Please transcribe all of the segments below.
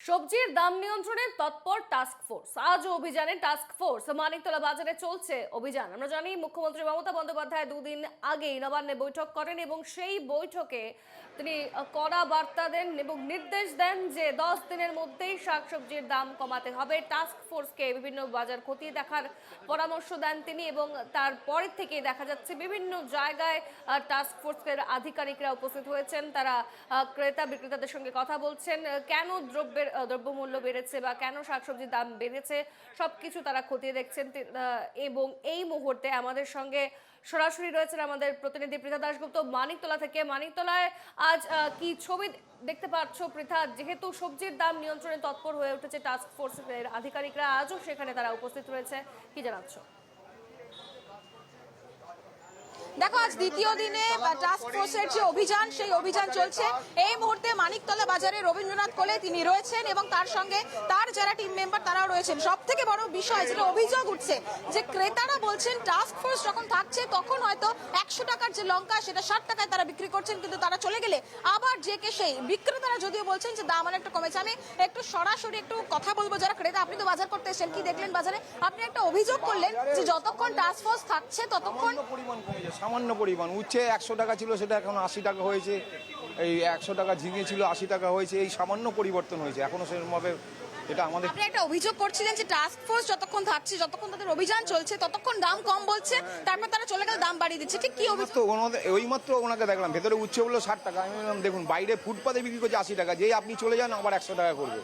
সবজির দাম নিয়ন্ত্রণে তৎপর টাস্ক ফোর্স। আজ অভিযানে টাস্ক ফোর্স মানিকতলা বাজারে চলছে অভিযান। আমরা জানি মুখ্যমন্ত্রী মমতা বন্দ্যোপাধ্যায় দুদিন আগেই নবান্নে বৈঠক করেন এবং সেই বৈঠকে তিনি কড়া বার্তা দেন এবং নির্দেশ দেন যে 10 দিনের মধ্যেই শাকসবজির দাম কমাতে হবে। টাস্ক ফোর্সকে বিভিন্ন বাজার খতিয়ে দেখার পরামর্শ দেন তিনি এবং তারপরের থেকেই দেখা যাচ্ছে বিভিন্ন জায়গায় টাস্ক ফোর্সের আধিকারিকরা উপস্থিত হয়েছেন। তারা ক্রেতা বিক্রেতাদের সঙ্গে কথা বলছেন, কেন দ্রব্যমূল্য বেড়েছে বা কেন শাকসবজির দাম বেড়েছে সবকিছু তারা খতিয়ে দেখছেন। এবং এই মুহূর্তে আমাদের সঙ্গে সরাসরি রয়েছেন আমাদের প্রতিনিধি পৃথা দাশগুপ্ত মানিকতলা থেকে। মানিকতলায় আজ কি ছবি দেখতে পাচ্ছ পৃথা? যেহেতু সবজির দাম নিয়ন্ত্রণে তৎপর হয়ে উঠেছে টাস্ক ফোর্সের আধিকারিকরা, আজও সেখানে তারা উপস্থিত রয়েছে, কি জানাচ্ছ? দেখো, আজ দ্বিতীয় দিনে টাস্ক ফোর্সের যে অভিযান, সেই অভিযান চলছে। এই মুহূর্তে মানিকতলা বাজারে রবীন্দ্রনাথ কোলে তিনি রয়েছেন এবং তার সঙ্গে তার যারা টিম মেম্বার তারাও রয়েছেন। সব থেকে বড় বিষয় যেটা অভিযোগ উঠছে, যে ক্রেতারা বলছেন টাস্ক ফোর্স যখন থাকছে তখন হয়তো 100 টাকার যে লঙ্কা সেটা 60 টাকায় তারা বিক্রি করছেন, কিন্তু তারা চলে গেলে আবার যে কে সেই বিক্রেতারা যদিও বলছেন যে দাম অনেকটা কমেছে। আমি একটু সরাসরি একটু কথা বলবো যারা ক্রেতা। আপনি তো বাজার করতে এসেছেন, কি দেখলেন বাজারে? আপনি একটা অভিযোগ করলেন যে যতক্ষণ টাস্ক ফোর্স থাকছে ততক্ষণ সামান্য পরিমাণ উচ্ছে 100 টাকা ছিল, সেটা এখন 80 টাকা হয়েছে। এই 100 টাকা ঝিঙে ছিল 80 টাকা হয়েছে। এই সামান্য পরিবর্তন হয়েছে, এখনো সেরকমভাবে এটা আমাদের। আপনি একটা অভিযোগ করছিলেন যে টাস্ক ফোর্স যতক্ষণ থাকছে, যতক্ষণ তাদের অভিযান চলছে ততক্ষণ দাম কম বলছে, তারপর তারা চলে গেলে দাম বাড়িয়ে দিচ্ছে, ঠিক কি অভিযোগ? ওই মাত্র ওনাকে দেখলাম ভেতরে উচ্ছে বললো 60 টাকা। আমি বললাম দেখুন বাইরে ফুটপাতে বিক্রি করছে 80 টাকা, যেই আপনি চলে যান আবার 100 টাকা করবে।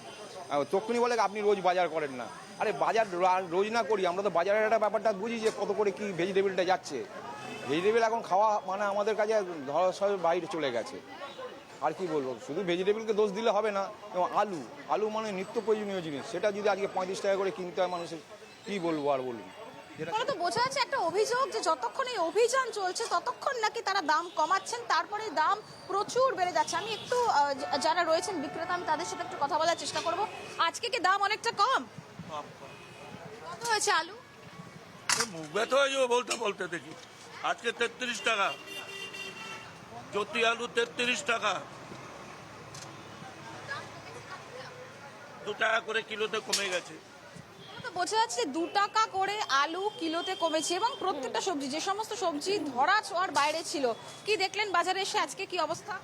তখনই বলে আপনি রোজ বাজার করেন না। আরে বাজার রোজ না করি, আমরা তো বাজারের একটা ব্যাপারটা বুঝি যে কত করে কি ভেজিটেবলটা যাচ্ছে। ভেজিটেবল এখন খাওয়া মানে আমাদের কাছে ধরা বাইরে চলে গেছে। আর কি বলবো, শুধু ভেজিটেবলকে দোষ দিলে হবে না। এবং আলু মানে নিত্য প্রয়োজনীয় জিনিস, সেটা যদি আজকে 35 টাকা করে কিনতে হয় মানুষের, কি বলবো আর বলুন। তাহলে তো বোঝা যাচ্ছে একটা অভিযোগ যে যতক্ষণ এই অভিযান চলছে ততক্ষণ নাকি তারা দাম কমাচ্ছেন, তারপরে দাম প্রচুর বেড়ে যাচ্ছে। আমি একটু যারা রয়েছেন বিক্রেতা, আমি তাদের সাথে একটু কথা বলার চেষ্টা করব। আজকে কি দাম অনেকটা কম? কত হয়েছে আলু? মুখ ব্যথা হয়ে যাবে বলতে বলতে। দেখি আজকে 33 টাকা জ্যোতি আলু, 33 টাকা, 2 টাকা করে কিলোতে কমে গেছে। তো বোঝা যাচ্ছে 2 টাকা করে আলু কিলোতে কমেছে এবং প্রত্যেকটা সবজি, যে সমস্ত সবজি ধরা ছোঁয়ার বাইরে ছিল। কি দেখলেন বাজারে এসে আজকে কি অবস্থা?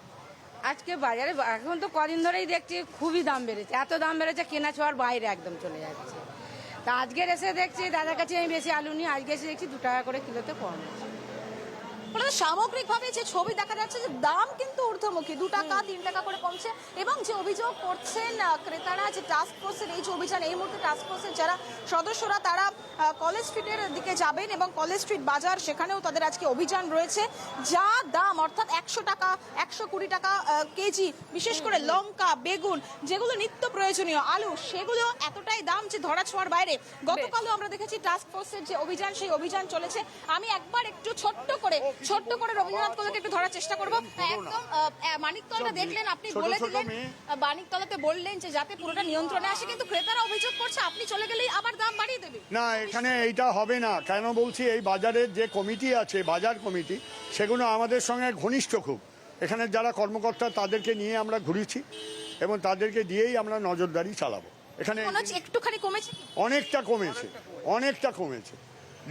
আজকে বাজারে এখন তো কদিন ধরেই দেখছি খুবই দাম বেড়েছে, এত দাম বেড়েছে কেনা ছোঁয়ার বাইরে একদম চলে যাচ্ছে। তা আজকের এসে দেখছি দাদার কাছে আমি বেশি আলু নিই, আজকে এসে দেখছি 2 টাকা করে কিলোতে কম আছে। সামগ্রিকভাবে যে ছবি দেখা যাচ্ছে যে দাম কিন্তু ঊর্ধ্বমুখী, 2 টাকা 3 টাকা করে কমছে। এবং যে অভিযোগ করছেন ক্রেতারা, যে টাস্ক ফোর্সের এই যে অভিযান, এই মুহূর্তে টাস্ক ফোর্সের যারা সদস্যরা তারা কলেজ স্ট্রিটের দিকে যাবেন এবং কলেজ স্ট্রিট বাজার, সেখানেও তাদের আজকে অভিযান রয়েছে। যা দাম, অর্থাৎ 100 টাকা 120 টাকা কেজি, বিশেষ করে লঙ্কা, বেগুন, যেগুলো নিত্য প্রয়োজনীয়, আলু, সেগুলো এতটাই দাম যে ধরা ছোঁয়ার বাইরে। গতকালও আমরা দেখেছি টাস্ক ফোর্সের যে অভিযান, সেই অভিযান চলেছে। আমি একবার একটু ছোট্ট করে রবীন্দ্রনাথ কোলকে একটু ধরার চেষ্টা করবো। একদম মানিকতলাটা দেখলেন, আপনি বলে দিলেন, মানিকতলাতে বললেন যে যাতে পুরোটা নিয়ন্ত্রণে আসে, কিন্তু ক্রেতারা অভিযোগ করছে আপনি চলে গেলেই আবার দাম বাড়িয়ে দেবে। না, এখানে এইটা হবে না। কেন বলছি, এই বাজারের যে কমিটি আছে, বাজার কমিটি, সেগুলো আমাদের সঙ্গে ঘনিষ্ঠ খুব। এখানে যারা কর্মকর্তা তাদেরকে নিয়ে আমরা ঘুরেছি এবং তাদেরকে দিয়েই আমরা নজরদারি চালাবো। এখানে একটুখানি কমেছে, অনেকটা কমেছে।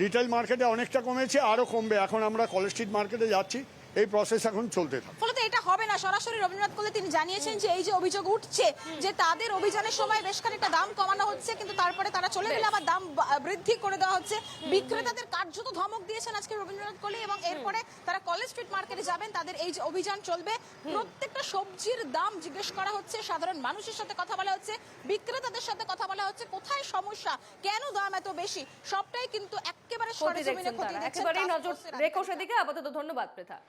রিটেল মার্কেটে অনেকটা কমেছে, আরও কমবে। এখন আমরা কলেজ স্ট্রিট মার্কেটে যাচ্ছি, এই প্রসেস এখন চলতে থাকে। ফলে তো এটা হবে না। সরাসরি রবীন্দ্রনাথ কোলে তিনি জানিয়েছেন যে এই যে অভিযোগ উঠছে যে তাদের অভিযানের সময় বেশ খানিকটা দাম কমানো হচ্ছে, কিন্তু তারপরে তারা চলে গেলে আবার দাম বৃদ্ধি করে দেওয়া হচ্ছে। বিক্রেতাদের কার্যত ধমক দিয়েছেন আজকে রবীন্দ্রনাথ কোলে এবং এরপরে তারা কলেজ স্ট্রিট মার্কেটে যাবেন, তাদের এই যে অভিযান চলবে। প্রত্যেকটা সবজির দাম জিজ্ঞেস করা হচ্ছে, সাধারণ মানুষের সাথে কথা বলা হচ্ছে, বিক্রেতাদের সাথে কথা বলা হচ্ছে, কোথায় সমস্যা, কেন দাম এত বেশি, সবটাই কিন্তু একেবারে সরেজমিনে খতিয়ে দেখছেন। একেবারেই নজর রেখো সেদিকে। আপাতত ধন্যবাদ পৃথা।